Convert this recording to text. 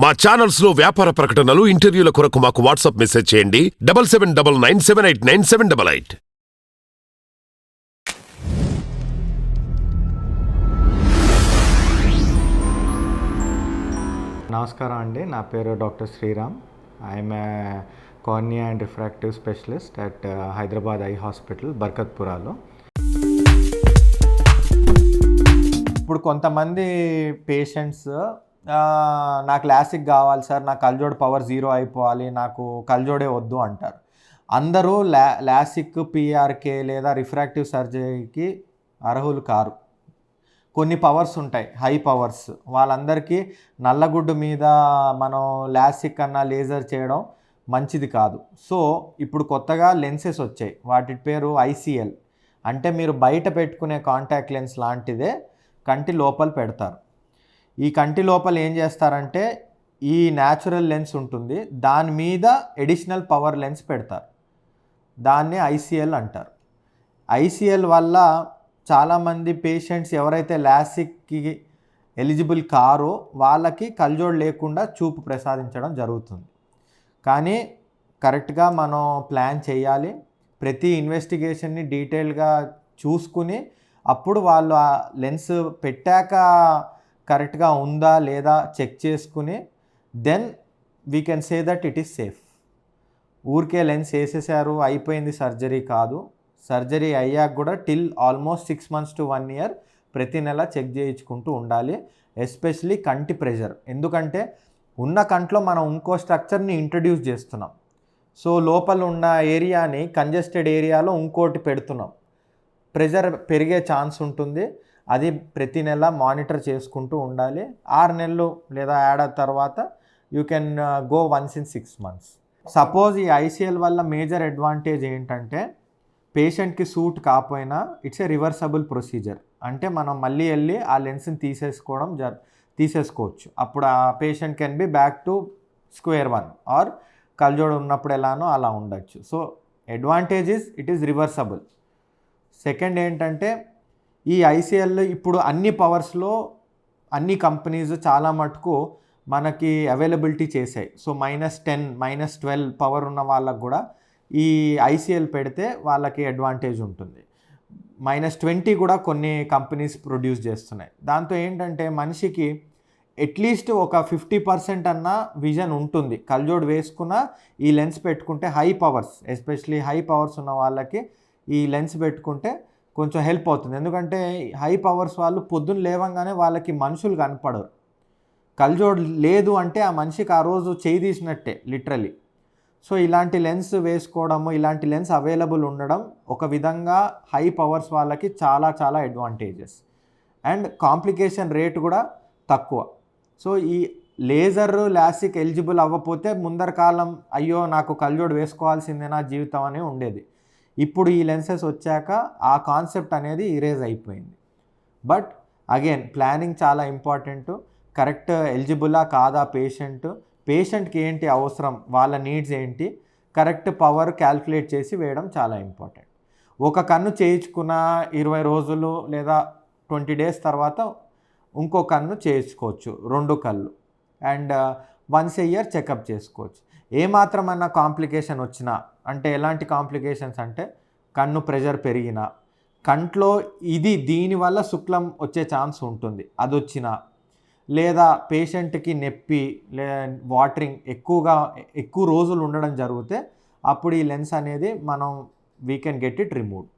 మా ఛానల్స్ లో వ్యాపార ప్రకటనలు ఇంటర్వ్యూల కొరకు మాకు వాట్సాప్ మెసేజ్ చేయండి 7799978978. నమస్కారం అండి, నా పేరు doctor Sriram. I'm a cornea and refractive specialist at Hyderabad eye hospital బర్కత్పురాలో. ఇప్పుడు కొంతమంది పేషెంట్స్ నాకు లాసిక్ కావాలి సార్, నా కళ్ళజోడు పవర్ 0 అయిపోవాలి, నాకు కళ్ళజోడే వద్దు అంటారు. అందరూ లాసిక్, పిఆర్కే లేదా రిఫ్రాక్టివ్ సర్జరీకి అర్హులు కారు. కొన్ని పవర్స్ ఉంటాయి, హై పవర్స్. వాళ్ళందరికీ నల్లగుడ్డు మీద మనం లాసిక్ అన్న లేజర్ చేయడం మంచిది కాదు. సో ఇప్పుడు కొత్తగా లెన్సెస్ వచ్చాయి, వాటి పేరు ఐసిఎల్. అంటే మీరు బయట పెట్టుకునే కాంటాక్ట్ లెన్స్ లాంటిదే కంటి లోపల పెడతారు. ఈ కంటి లోపల ఏం చేస్తారంటే ఈ న్యాచురల్ లెన్స్ ఉంటుంది, దాని మీద ఎడిషనల్ పవర్ లెన్స్ పెడతారు. దాన్ని ఐసిఎల్ అంటారు. ఐసిఎల్ వల్ల చాలామంది పేషెంట్స్ ఎవరైతే లాసిక్కి ఎలిజిబుల్ కారో వాళ్ళకి కళ్ళజోడు లేకుండా చూపు ప్రసాదించడం జరుగుతుంది. కానీ కరెక్ట్గా మనం ప్లాన్ చేయాలి. ప్రతి ఇన్వెస్టిగేషన్ని డీటెయిల్గా చూసుకుని అప్పుడు వాళ్ళు ఆ లెన్స్ పెట్టాక కరెక్ట్గా ఉందా లేదా చెక్ చేసుకుని then we can say that it is safe. ఊరికే లెన్స్ వేసేసారు అయిపోయింది సర్జరీ కాదు. సర్జరీ అయ్యాక కూడా till almost 6 months to 1 year ప్రతి నెల చెక్ చేయించుకుంటూ ఉండాలి. ఎస్పెషలీ కంటి ప్రెషర్, ఎందుకంటే ఉన్న కంట్లో మనం ఇంకో స్ట్రక్చర్ని ఇంట్రడ్యూస్ చేస్తున్నాం. సో లోపల ఉన్న ఏరియాని కంజెస్టెడ్ ఏరియాలో ఇంకోటి పెడుతున్నాం, ప్రెషర్ పెరిగే ఛాన్స్ ఉంటుంది. అది ప్రతి నెల మానిటర్ చేసుకుంటూ ఉండాలి. 6 నెలలు లేదా ఏడాది తర్వాత you can go once in 6 months. Suppose ఈ ఐసిఎల్ వల్ల మేజర్ అడ్వాంటేజ్ ఏంటంటే పేషెంట్కి సూట్ కాకపోయినా ఇట్స్ ఏ రివర్సబుల్ ప్రొసీజర్. అంటే మనం మళ్ళీ వెళ్ళి ఆ లెన్స్ని తీసేసుకోవచ్చు. అప్పుడు ఆ patient can be back to square one, or కళ్ళజోడు ఉన్నప్పుడు ఎలానో అలా ఉండొచ్చు. So advantage is it is reversible. Second ఏంటంటే ఈ ఐసిఎల్ ఇప్పుడు అన్ని పవర్స్లో అన్ని కంపెనీస్ చాలా మటుకు మనకి అవైలబిలిటీ చేసాయి. సో -10, -12 పవర్ ఉన్న వాళ్ళకు కూడా ఈ ఐసిఎల్ పెడితే వాళ్ళకి అడ్వాంటేజ్ ఉంటుంది. -20 కూడా కొన్ని కంపెనీస్ ప్రొడ్యూస్ చేస్తున్నాయి. దాంతో ఏంటంటే మనిషికి అట్లీస్ట్ ఒక 50% అన్న విజన్ ఉంటుంది. కళ్ళజోడు వేసుకున్న ఈ లెన్స్ పెట్టుకుంటే high powers, especially high powers ఉన్న వాళ్ళకి ఈ లెన్స్ పెట్టుకుంటే కొంచెం హెల్ప్ అవుతుంది. ఎందుకంటే హై పవర్స్ వాళ్ళు పొద్దున్న లేవంగానే వాళ్ళకి మనుషులు కనపడరు. కళ్ళజోడు లేదు అంటే ఆ మనిషికి ఆ రోజు చేయి తీసినట్టే లిటరలీ. సో ఇలాంటి లెన్స్ వేసుకోవడము, ఇలాంటి లెన్స్ అవైలబుల్ ఉండడం ఒక విధంగా హై పవర్స్ వాళ్ళకి చాలా చాలా అడ్వాంటేజెస్. అండ్ కాంప్లికేషన్ రేట్ కూడా తక్కువ. సో ఈ లేజర్ లాసిక్ ఎలిజిబుల్ అవ్వకపోతే ముందర కాలం అయ్యో నాకు కళ్ళజోడు వేసుకోవాల్సిందే నా జీవితం అని ఉండేది. ఇప్పుడు ఈ లెన్సెస్ వచ్చాక ఆ కాన్సెప్ట్ అనేది ఇరేజ్ అయిపోయింది. బట్ అగైన్ ప్లానింగ్ చాలా ఇంపార్టెంట్. కరెక్ట్ ఎలిజిబులా కాదా పేషెంట్కి ఏంటి అవసరం, వాళ్ళ నీడ్స్ ఏంటి, కరెక్ట్ పవర్ క్యాల్కులేట్ చేసి వేయడం చాలా ఇంపార్టెంట్. ఒక కన్ను చేయించుకున్న 20 రోజులు లేదా 20 days తర్వాత ఇంకో కన్ను చేయించుకోవచ్చు, 2 కళ్ళు. And once a year checkup చేసుకోవచ్చు. ఏమాత్రమన్నా కాంప్లికేషన్ వచ్చినా, అంటే ఎలాంటి కాంప్లికేషన్స్ అంటే కన్ను ప్రెషర్ పెరిగినా, కంట్లో దీనివల్ల శుక్లం వచ్చే ఛాన్స్ ఉంటుంది, అది వచ్చినా, లేదా పేషెంట్కి నొప్పి వాటరింగ్ ఎక్కువ రోజులు ఉండడం జరిగితే అప్పుడు ఈ లెన్స్ అనేది మనం we can get it removed.